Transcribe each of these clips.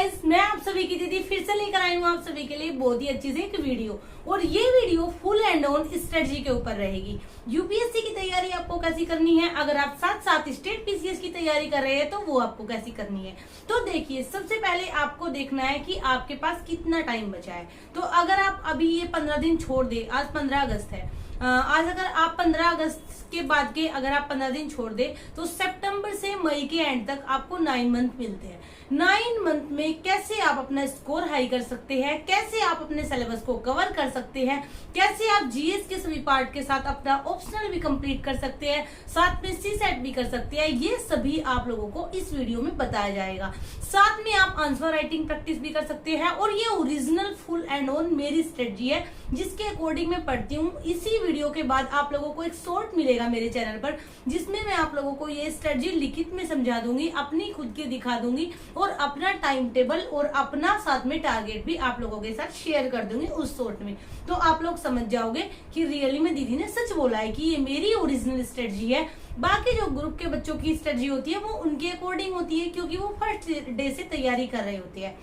Guys, मैं आप सभी की दीदी फिर से लेकर आई हूँ आप सभी के लिए बहुत ही अच्छी सी एक वीडियो। और ये video full and on strategy के ऊपर रहेगी। यूपीएससी की तैयारी आपको कैसी करनी है, अगर आप साथ साथ स्टेट पीसीएस की तैयारी कर रहे हैं तो वो आपको कैसी करनी है। तो देखिए, सबसे पहले आपको देखना है कि आपके पास कितना टाइम बचा है। तो अगर आप अभी ये 15 दिन छोड़ दे, आज 15 अगस्त है, आज अगर आप 15 अगस्त के बाद के अगर आप 15 दिन छोड़ दे तो सितंबर से मई के एंड तक आपको 9 मंथ मिलते हैं। 9 मंथ में कैसे आप अपना स्कोर हाई कर सकते हैं, कैसे आप अपने सिलेबस को कवर कर सकते हैं, कैसे आप जीएस के सभी पार्ट के साथ अपना ऑप्शनल भी कंप्लीट कर सकते हैं, साथ में सीसेट भी कर सकते हैं, ये सभी आप लोगों को इस वीडियो में बताया जाएगा। साथ में आप आंसर राइटिंग प्रैक्टिस भी कर सकते हैं। और ये ओरिजिनल फुल एंड ऑन मेरी स्ट्रेटजी है जिसके अकॉर्डिंग मैं पढ़ती हूँ। इसी वीडियो के बाद आप लोगों को एक शॉर्ट मिलेगा मेरे चैनल पर, जिसमें मैं आप लोगों को ये स्ट्रेटजी लिखित में समझा दूंगी, अपनी खुद की दिखा दूंगी और अपना टाइम टेबल और अपना साथ में टारगेट भी आप लोगों के साथ शेयर कर दूंगी उस शॉर्ट में। तो आप लोग समझ जाओगे कि रियली में दीदी ने सच बोला है कि ये मेरी ओरिजिनल स्ट्रेटजी है। बाकी जो ग्रुप के बच्चों की स्ट्रेटजी होती है वो उनके अकॉर्डिंग होती है, क्योंकि वो फर्स्ट डे से तैयारी कर रहे होते हैं।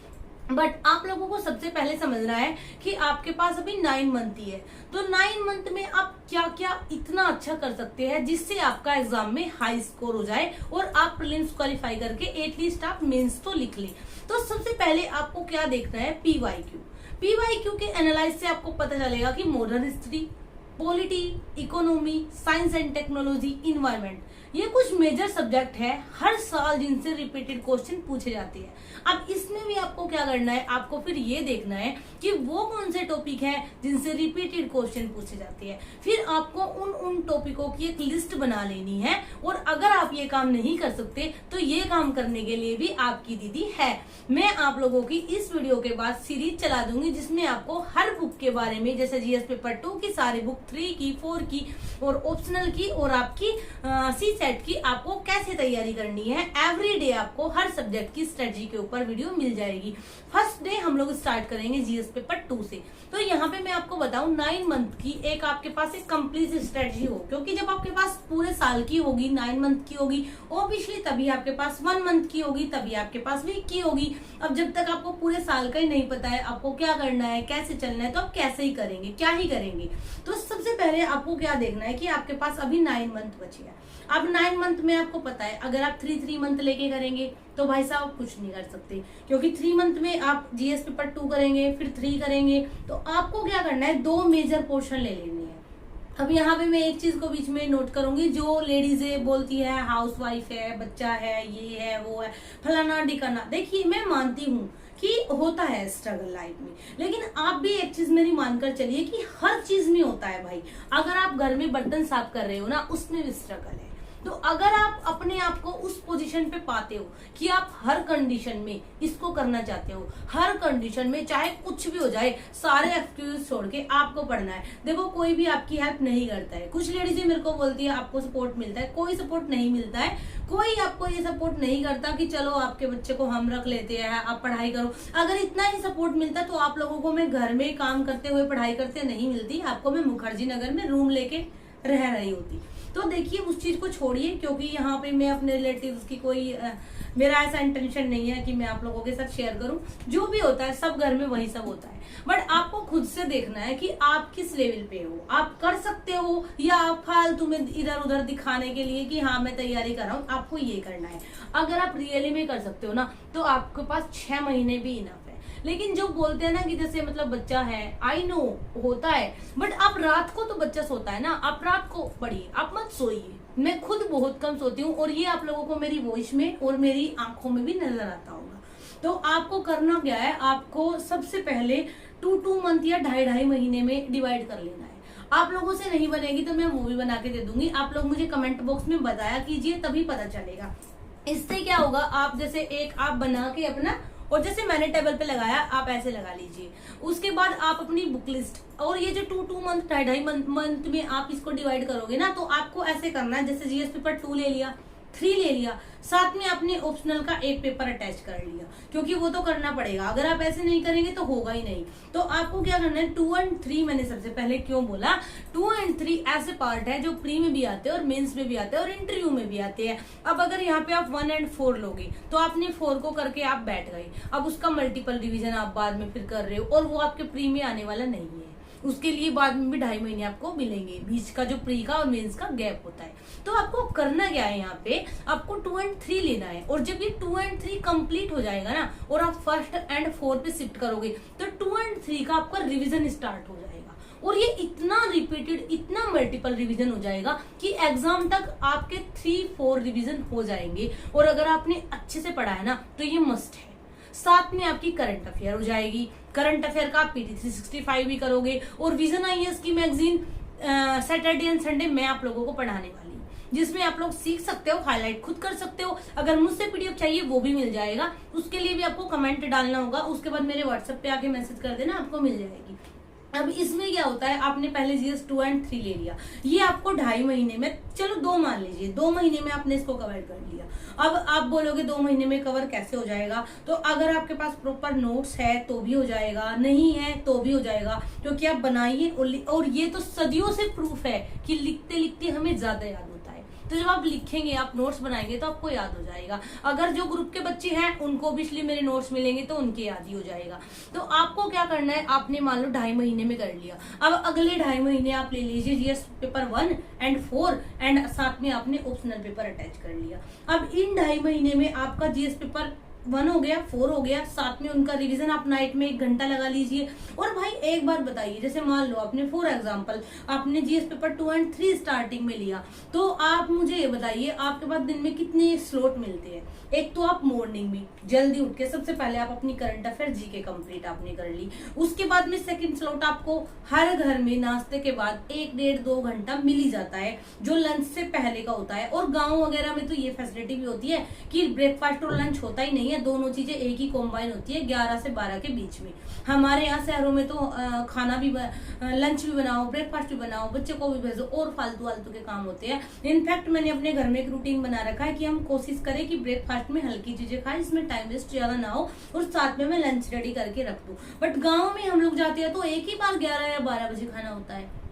बट आप लोगों को सबसे पहले समझना है कि आपके पास अभी 9 मंथ ही है। तो 9 मंथ में आप क्या क्या इतना अच्छा कर सकते हैं जिससे आपका एग्जाम में हाई स्कोर हो जाए और आप प्रीलिम्स क्वालिफाई करके एटलीस्ट आप मेंस तो लिख लें। तो सबसे पहले आपको क्या देखना है, पीवाईक्यू के एनालाइज से आपको पता चलेगा कि modern history, polity, economy, science and technology, environment, ये कुछ मेजर सब्जेक्ट है हर साल जिनसे रिपीटेड क्वेश्चन पूछे जाते हैं। अब इसमें भी आपको क्या करना है, आपको फिर ये देखना है कि वो कौन से टॉपिक है जिनसे रिपीटेड क्वेश्चन पूछे जाते हैं। फिर आपको उन टॉपिकों की एक लिस्ट बना लेनी है। और अगर आप ये काम नहीं कर सकते तो ये काम करने के लिए भी आपकी दीदी है। मैं आप लोगों की इस वीडियो के बाद सीरीज चला दूंगी जिसमें आपको हर बुक के बारे में, जैसे जीएस पेपर 2 की सारी बुक, 3 की, 4 की और ऑप्शनल की और आपकी सीसेट की आपको कैसे तैयारी करनी है, एवरी डे आपको हर सब्जेक्ट की स्ट्रेटजी के ऊपर वीडियो मिल जाएगी। फर्स्ट डे हम लोग स्टार्ट करेंगे जीएस पेपर 2 से। तो यहाँ पे मैं आपको बताऊं, 9 मंथ की एक आपके पास एक कंप्लीट स्ट्रेटजी हो, क्योंकि जब आपके पास पूरे साल की होगी, 9 मंथ की होगी, ऑब्वियसली तभी आपके पास 1 मंथ की होगी, तभी आपके पास वीक की होगी। अब जब तक आपको पूरे साल का ही नहीं पता है आपको क्या करना है, कैसे चलना है, तो आप कैसे ही करेंगे, क्या ही करेंगे। तो सबसे पहले आपको क्या देखना है कि आपके पास अभी 9 मंथ बचे हैं। अब 9 मंथ में आपको पता है अगर आप 3 मंथ लेके करेंगे तो भाई साहब कुछ नहीं कर सकते, क्योंकि 3 मंथ में आप जीएस पेपर 2 करेंगे, फिर 3 करेंगे। तो आपको क्या करना है, 2 मेजर पोर्शन ले लेनी है। अब यहाँ पे मैं एक चीज को बीच में नोट करूंगी, जो लेडीज बोलती है हाउस वाइफ है, बच्चा है, ये है, वो है, फलाना ढिकाना। देखिए, मैं मानती हूँ कि होता है स्ट्रगल लाइफ में, लेकिन आप भी एक चीज मेरी मानकर चलिए कि हर चीज में होता है भाई। अगर आप घर में बर्तन साफ कर रहे हो ना, उसमें भी स्ट्रगल है। तो अगर आप अपने आप को उस पोजीशन पे पाते हो कि आप हर कंडीशन में इसको करना चाहते हो, हर कंडीशन में चाहे कुछ भी हो जाए, सारे एक्सक्यूज छोड़ के आपको पढ़ना है। देखो, कोई भी आपकी हेल्प नहीं करता है। कुछ लेडीज मेरे को बोलती है आपको सपोर्ट मिलता है, कोई सपोर्ट नहीं मिलता है। कोई आपको ये सपोर्ट नहीं करता कि चलो आपके बच्चे को हम रख लेते हैं, आप पढ़ाई करो। अगर इतना ही सपोर्ट मिलता तो आप लोगों को मैं घर में काम करते हुए पढ़ाई करते नहीं मिलती, आपको मैं मुखर्जी नगर में रूम लेके रह रही होती। तो देखिए, उस चीज को छोड़िए, क्योंकि यहाँ पे मैं अपने रिलेटिव्स की मेरा ऐसा इंटेंशन नहीं है कि मैं आप लोगों के साथ शेयर करूं। जो भी होता है सब घर में वही सब होता है। बट आपको खुद से देखना है कि आप किस लेवल पे हो, आप कर सकते हो या आप फालतू में इधर उधर दिखाने के लिए कि हाँ मैं तैयारी कर रहा हूँ, आपको ये करना है। अगर आप रियली में कर सकते हो ना, तो आपके पास 6 महीने भी इनफ। लेकिन जो बोलते हैं ना कि जैसे मतलब बच्चा है, आई नो होता है, बट आप रात को तो बच्चा सोता है ना, आप रात को पढ़िए, आप मत सोइए। मैं खुद बहुत कम सोती हूँ और ये आप लोगों को मेरी वॉइस में और मेरी आंखों में भी नजर आता होगा। तो आपको करना क्या है, आपको सबसे पहले 2 मंथ या 2.5 महीने में डिवाइड कर लेना है। आप लोगों से नहीं बनेगी तो मैं मूवी बना के दे दूंगी, आप लोग मुझे कमेंट बॉक्स में बताया कीजिए, तभी पता चलेगा। इससे क्या होगा, आप जैसे एक आप बना के अपना, और जैसे मैंने टेबल पे लगाया आप ऐसे लगा लीजिए। उसके बाद आप अपनी बुक लिस्ट, और ये जो 2 मंथ 2.5 मंथ में आप इसको डिवाइड करोगे ना, तो आपको ऐसे करना है, जैसे जीएस पेपर 2 ले लिया, 3 ले लिया, साथ में आपने ऑप्शनल का एक पेपर अटैच कर लिया, क्योंकि वो तो करना पड़ेगा, अगर आप ऐसे नहीं करेंगे तो होगा ही नहीं। तो आपको क्या करना है, 2 और 3, मैंने सबसे पहले क्यों बोला 2 और 3 ऐसे पार्ट है जो प्री में भी आते हैं और मेंस में भी आते हैं और इंटरव्यू में भी आते हैं। अब अगर यहाँ पे आप 1 और 4 लोगे तो आपने 4 को करके आप बैठ गए, अब उसका मल्टीपल रिविजन आप बाद में फिर कर रहे हो और वो आपके प्री में आने वाला नहीं है, उसके लिए बाद में भी 2.5 महीने आपको मिलेंगे, बीच का जो प्री का और मेंस का गैप होता है। तो आपको करना क्या है, यहाँ पे आपको 2 और 3 लेना है, और जब ये 2 और 3 कंप्लीट हो जाएगा ना और आप 1st और 4 पे शिफ्ट करोगे तो 2 और 3 का आपका रिविजन स्टार्ट हो जाएगा, और ये इतना रिपीटेड, इतना मल्टीपल रिवीजन हो जाएगा कि एग्जाम तक आपके 3-4 रिवीजन हो जाएंगे। और अगर आपने अच्छे से पढ़ा है ना तो ये मस्ट है। साथ में आपकी करंट अफेयर हो जाएगी, करंट अफेयर का आप PT 365 भी करोगे, और विजन IAS की मैगजीन सैटरडे एंड संडे मैं आप लोगों को पढ़ाने वाली हूँ, जिसमें आप लोग सीख सकते हो, हाईलाइट खुद कर सकते हो। अगर मुझसे PDF चाहिए वो भी मिल जाएगा, उसके लिए भी आपको कमेंट डालना होगा, उसके बाद मेरे WhatsApp पे आके मैसेज कर देना, आपको मिल जाएगी। अब इसमें क्या होता है, आपने पहले GS 2 और 3 ले लिया, ये आपको 2.5 महीने में, चलो 2 मान लीजिए, 2 महीने में आपने इसको कवर कर लिया। अब आप बोलोगे 2 महीने में कवर कैसे हो जाएगा, तो अगर आपके पास प्रॉपर नोट्स है तो भी हो जाएगा, नहीं है तो भी हो जाएगा, क्योंकि आप बनाइए। और ये तो सदियों से प्रूफ है कि लिखते लिखते हमें ज्यादा याद होता है। तो जब आप लिखेंगे, आप नोट्स बनाएंगे तो आपको याद हो जाएगा। अगर जो ग्रुप के बच्चे हैं उनको भी इसलिए मेरे नोट्स मिलेंगे तो उनके याद ही हो जाएगा। तो आपको क्या करना है, आपने मान लो 2.5 महीने में कर लिया, अब अगले 2.5 महीने आप ले लीजिए GS पेपर 1 और 4 एंड साथ में आपने ऑप्शनल पेपर अटैच कर लिया। अब इन 2.5 महीने में आपका GS पेपर 1 हो गया, 4 हो गया, साथ में उनका रिवीजन आप नाइट में 1 घंटा लगा लीजिए। और भाई एक बात बताइए, जैसे मान लो आपने फॉर एग्जांपल आपने GS पेपर 2 और 3 स्टार्टिंग में लिया, तो आप मुझे ये बताइए आपके पास दिन में कितने स्लॉट मिलते हैं। एक तो आप मॉर्निंग में जल्दी उठ के सबसे पहले आप अपनी करंट अफेयर GK कंप्लीट आपने कर ली, उसके बाद में सेकंड स्लॉट आपको हर घर में नाश्ते के बाद 1-1.5-2 घंटा मिल ही जाता है, जो लंच से पहले का होता है। और गाँव वगैरह में तो ये फैसिलिटी भी होती है कि ब्रेकफास्ट और लंच होता ही नहीं है, दोनों चीजें एक ही कॉम्बाइन होती है 11 से 12 के बीच में। हमारे यहाँ शहरों में तो खाना भी, लंच भी बनाओ, ब्रेकफास्ट भी बनाओ, बच्चे को भी भेजो, और फालतू के काम होते हैं। इनफैक्ट मैंने अपने घर में एक रूटीन बना रखा है कि हम कोशिश करें कि ब्रेकफास्ट में हल्की चीजें खाएं, इसमें टाइम वेस्ट ज्यादा ना हो, और साथ में मैं लंच रेडी करके रख दूं। बट गाँव में हम लोग जाते हैं तो एक ही बार 11 या 12 बजे खाना होता है,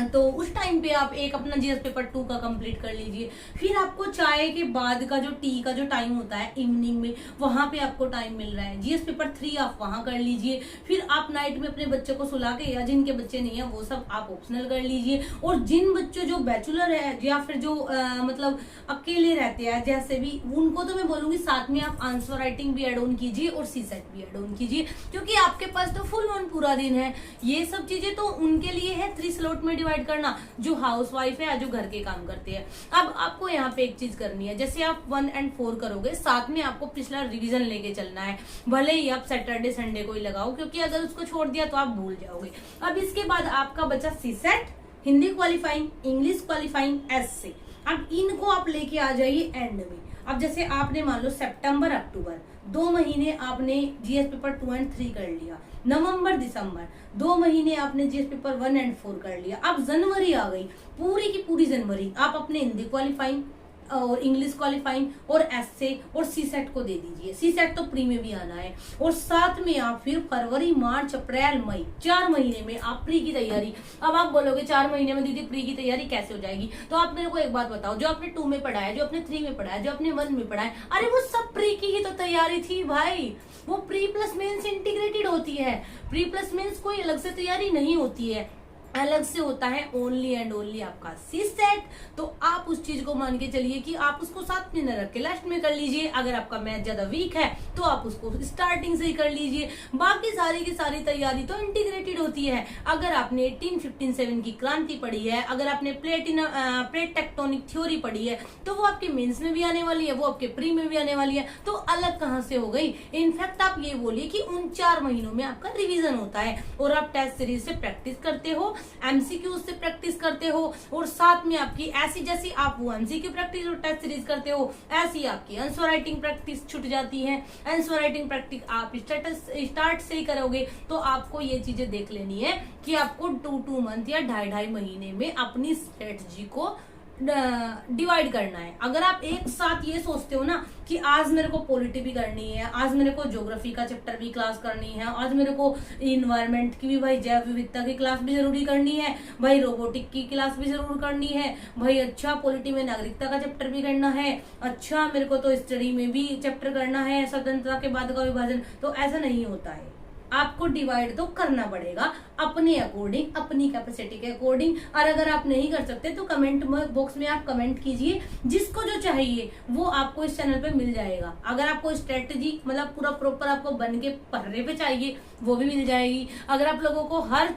तो उस टाइम पे आप एक अपना GS पेपर 2 का कंप्लीट कर लीजिए। फिर आपको चाय के बाद का जो टी का जो टाइम होता है इवनिंग में, वहां पे आपको टाइम मिल रहा है, GS पेपर 3 आप वहां कर लीजिए। फिर आप नाइट में अपने बच्चे को सुला के, या जिनके बच्चे नहीं है वो सब आप ऑप्शनल कर लीजिए। और जिन बच्चों जो बैचलर है या फिर जो मतलब अकेले रहते हैं जैसे भी, उनको तो मैं बोलूंगी साथ में आप आंसर राइटिंग भी एड ऑन कीजिए और CSET भी एड ऑन कीजिए, क्योंकि आपके पास तो फुल ऑन पूरा दिन है। ये सब चीजें तो उनके लिए है 3 स्लॉट में डिवाइड करना, जो हाउस वाइफ है या जो घर के काम करते हैं। अब आपको यहाँ पे एक चीज करनी है, जैसे आप 1 और 4 करोगे, साथ में आपको पिछला रिवीजन लेके चलना है, भले ही आप सैटरडे संडे को ही लगाओ, क्योंकि अगर उसको छोड़ दिया तो आप भूल जाओगे। अब इसके बाद आपका बचा CSET, Hindi qualifying, English qualifying, essay। अब इनको आप लेके आ जाइए एंड में। अब जैसे आपने मान लो सितंबर अक्टूबर 2 महीने आपने GS पेपर 2 और 3 कर लिया, नवंबर दिसंबर 2 महीने आपने GS पेपर 1 और 4 कर लिया। अब जनवरी आ गई, पूरी की पूरी जनवरी आप अपने हिंदी क्वालिफाइंग और इंग्लिश क्वालिफाइंग और essay और CSET को दे दीजिए। CSET तो प्री में भी आना है, और साथ में आप फिर फरवरी, मार्च, अप्रैल, मई 4 महीने में आप प्री की तैयारी। अब आप बोलोगे 4 महीने में दीदी प्री की तैयारी कैसे हो जाएगी, तो आप मेरे को एक बात बताओ, जो आपने 2 में पढ़ा है, जो आपने 3 में पढ़ा है, जो आपने 1 में पढ़ा है, अरे वो सब प्री की ही तो तैयारी थी भाई। वो प्री प्लस मेंस इंटीग्रेटेड होती है, प्री प्लस मेंस कोई अलग से तैयारी नहीं होती है, अलग से होता है ओनली एंड ओनली आपका CSET। तो आप उस चीज को मान के चलिए कि आप उसको साथ में न रख के लास्ट में कर लीजिए। अगर आपका मैथ ज्यादा वीक है तो आप उसको स्टार्टिंग से ही कर लीजिए। बाकी सारी की सारी तैयारी तो इंटीग्रेटेड होती है। अगर आपने 1857 की क्रांति पढ़ी है, अगर आपने प्लेट टेक्टोनिक थ्योरी पढ़ी है, तो वो आपके मेंस में भी आने वाली है, वो आपके प्री में भी आने वाली है, तो अलग कहाँ से हो गई। इनफैक्ट आप ये बोलिए कि उन 4 महीनों में आपका रिविजन होता है, और आप टेस्ट सीरीज से प्रैक्टिस करते हो, MCQ से प्रैक्टिस करते हो, और साथ में आपकी ऐसी जैसी आप वो MCQ प्रैक्टिस और टेस्ट सीरीज करते हो, ऐसी आपकी आंसर राइटिंग प्रैक्टिस छूट जाती है। आंसर राइटिंग प्रैक्टिस आप स्टार्ट से ही करोगे, तो आपको ये चीजें देख लेनी है कि आपको 2 मंथ या 2.5 महीने में अपनी स्ट्रेटजी को डिवाइड करना है। अगर आप एक साथ ये सोचते हो ना कि आज मेरे को पॉलिटी भी करनी है, आज मेरे को ज्योग्राफी का चैप्टर भी क्लास करनी है, आज मेरे को इन्वायरमेंट की भी भाई जैव विविधता की क्लास भी जरूरी करनी है, भाई रोबोटिक की क्लास भी जरूर करनी है, भाई अच्छा पॉलिटी में नागरिकता का चैप्टर भी करना है, अच्छा मेरे को तो स्टडी में भी चैप्टर करना है, स्वतंत्रता के बाद का विभाजन, तो ऐसा नहीं होता है। आपको डिवाइड तो करना पड़ेगा अपने अकॉर्डिंग, अपनी कैपेसिटी के अकॉर्डिंग। और अगर आप नहीं कर सकते तो कमेंट बॉक्स में आप कमेंट कीजिए, जिसको जो चाहिए वो आपको इस चैनल पे मिल जाएगा। अगर आपको स्ट्रेटजी मतलब पूरा प्रॉपर आपको बन के पढ़ने पे चाहिए वो भी मिल जाएगी। अगर आप लोगों को हर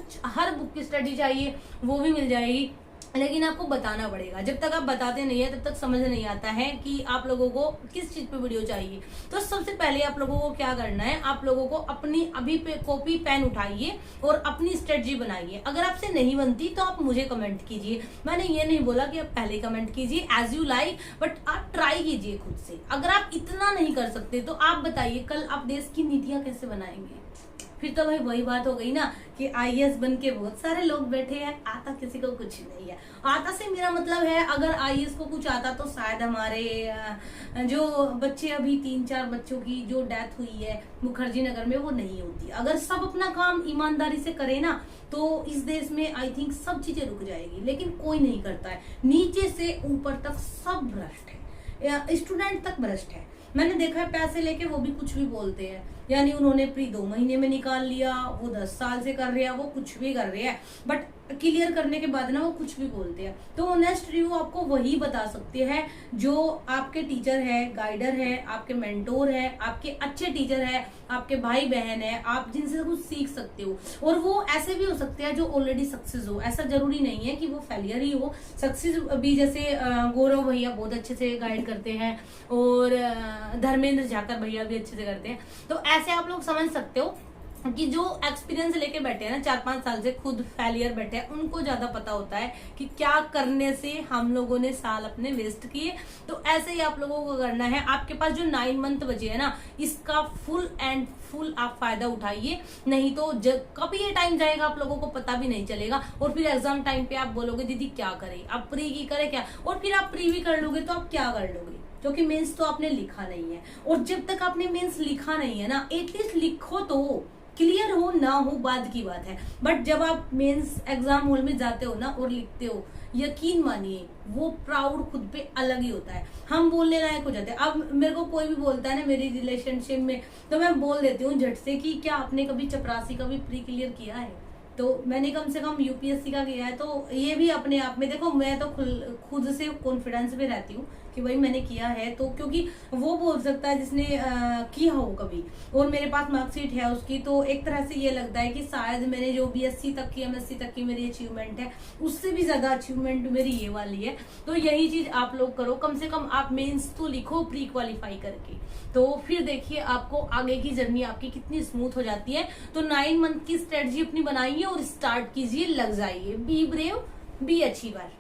बुक की स्टडी चाहिए वो भी मिल जाएगी। लेकिन आपको बताना पड़ेगा, जब तक आप बताते नहीं है तब तक समझ नहीं आता है कि आप लोगों को किस चीज पे वीडियो चाहिए। तो सबसे पहले आप लोगों को क्या करना है, आप लोगों को अपनी अभी पे कॉपी पेन उठाइए और अपनी स्ट्रेटजी बनाइए। अगर आपसे नहीं बनती तो आप मुझे कमेंट कीजिए। मैंने ये नहीं बोला कि आप पहले कमेंट कीजिए एज यू लाइक, बट आप ट्राई कीजिए खुद से। अगर आप इतना नहीं कर सकते तो आप बताइए कल आप देश की नीतियां कैसे बनाएंगे। फिर तो भाई वही बात हो गई ना कि आईएएस बन के बहुत सारे लोग बैठे हैं, आता किसी को कुछ नहीं है। आता से मेरा मतलब है अगर आईएएस को कुछ आता तो शायद हमारे जो बच्चे अभी 3-4 बच्चों की जो डेथ हुई है मुखर्जी नगर में वो नहीं होती। अगर सब अपना काम ईमानदारी से करे ना तो इस देश में आई थिंक सब चीजें रुक जाएगी, लेकिन कोई नहीं करता है। नीचे से ऊपर तक सब भ्रष्ट है, स्टूडेंट तक भ्रष्ट है। मैंने देखा है पैसे लेके वो भी कुछ भी बोलते हैं, यानी उन्होंने प्री 2 महीने में निकाल लिया, वो 10 साल से कर रहे हैं, वो कुछ भी कर रहे हैं, बट क्लियर करने के बाद ना वो कुछ भी बोलते हैं। तो ऑनेस्ट रिव्यू आपको वही बता सकते हैं जो आपके टीचर है, गाइडर है, आपके मेंटोर है, आपके अच्छे टीचर है, आपके भाई बहन है, आप जिनसे कुछ सीख सकते हो। और वो ऐसे भी हो सकते हैं जो ऑलरेडी सक्सेस हो, ऐसा जरूरी नहीं है कि वो फेलियर ही हो। सक्सेस भी जैसे गौरव भैया बहुत अच्छे से गाइड करते हैं और धर्मेंद्र झाकर भैया भी अच्छे से करते हैं। तो ऐसे आप लोग समझ सकते हो कि जो एक्सपीरियंस लेके बैठे हैं ना 4-5 साल से, खुद फेलियर बैठे हैं, उनको ज्यादा पता होता है कि क्या करने से हम लोगों ने साल अपने वेस्ट किए। तो ऐसे ही आप लोगों को करना है। आपके पास जो 9 मंथ बचे है ना, इसका फुल एंड फुल आप फायदा उठाइए, नहीं तो कब ये टाइम जाएगा आप लोगों को पता भी नहीं चलेगा। और फिर एग्जाम टाइम पे आप बोलोगे दीदी क्या करें, आप प्री की करें क्या, और फिर आप प्री भी कर लोगे तो आप क्या कर लोगे, क्योंकि मेंस तो आपने लिखा नहीं है। और जब तक आपने मेंस लिखा नहीं है ना, एटलीस्ट लिखो तो, क्लियर हो ना हो बाद की बात है, बट जब आप मेंस एग्जाम हॉल में जाते हो ना और लिखते हो, यकीन मानिए वो प्राउड खुद पे अलग ही होता है। हम बोलने लायक हो जाते हैं। अब मेरे को कोई भी बोलता है ना मेरी रिलेशनशिप में, तो मैं बोल देती हूँ झट से कि क्या आपने कभी चपरासी का भी प्री क्लियर किया है? तो मैंने कम से कम यूपीएससी का किया है। तो ये भी अपने आप में देखो, मैं तो खुद से कॉन्फिडेंस में रहती हूँ कि भाई मैंने किया है। तो क्योंकि वो बोल सकता है जिसने किया हो कभी, और मेरे पास मार्कशीट है उसकी, तो एक तरह से ये लगता है कि शायद मैंने जो बीएससी तक की, एमएससी तक की मेरी अचीवमेंट है, उससे भी ज्यादा अचीवमेंट मेरी ये वाली है। तो यही चीज आप लोग करो, कम से कम आप मेंस तो लिखो प्री क्वालिफाई करके, तो फिर देखिए आपको आगे की जर्नी आपकी कितनी स्मूथ हो जाती है। तो 9 मंथ की स्ट्रेटजी अपनी बनाइए और स्टार्ट कीजिए, लग जाइए। Be brave, be achiever.